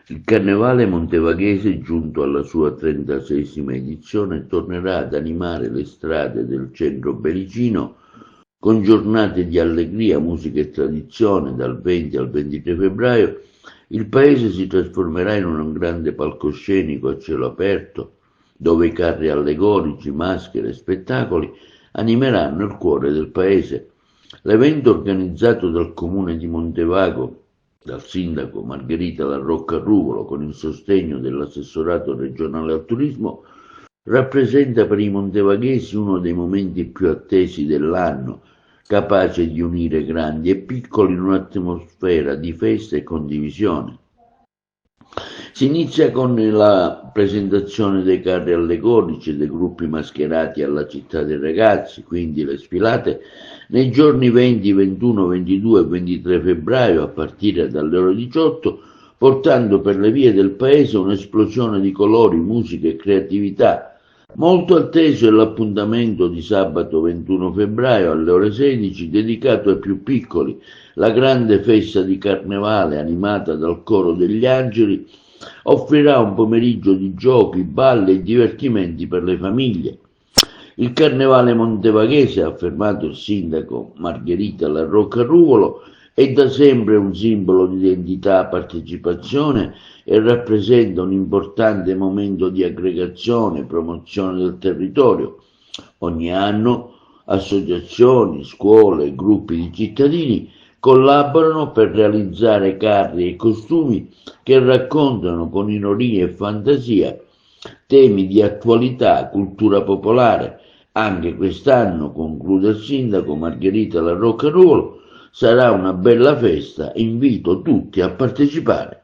Il Carnevale montevaghese, giunto alla sua 36ª edizione, tornerà ad animare le strade del centro berigino con giornate di allegria, musica e tradizione. Dal 20 al 23 febbraio il paese si trasformerà in un grande palcoscenico a cielo aperto, dove i carri allegorici, maschere e spettacoli animeranno il cuore del paese. L'evento, organizzato dal comune di Montevago, dal sindaco Margherita La Rocca Ruvolo, con il sostegno dell'assessorato regionale al turismo, rappresenta per i montevaghesi uno dei momenti più attesi dell'anno, capace di unire grandi e piccoli in un'atmosfera di festa e condivisione. Si inizia con la presentazione dei carri allegorici e dei gruppi mascherati alla Città dei Ragazzi, quindi le sfilate, nei giorni 20, 21, 22 e 23 febbraio a partire dalle ore 18, portando per le vie del paese un'esplosione di colori, musica e creatività. Molto atteso è l'appuntamento di sabato 21 febbraio alle ore 16, dedicato ai più piccoli, la grande festa di Carnevale animata dal Coro degli Angeli offrirà un pomeriggio di giochi, balli e divertimenti per le famiglie. Il Carnevale montevaghese, ha affermato il sindaco Margherita La Rocca Ruvolo, è da sempre un simbolo di identità, partecipazione e rappresenta un importante momento di aggregazione e promozione del territorio. Ogni anno associazioni, scuole e gruppi di cittadini collaborano per realizzare carri e costumi che raccontano con ironia e fantasia temi di attualità, cultura popolare. Anche quest'anno, conclude il sindaco Margherita La Rocca Ruvolo, sarà una bella festa, invito tutti a partecipare.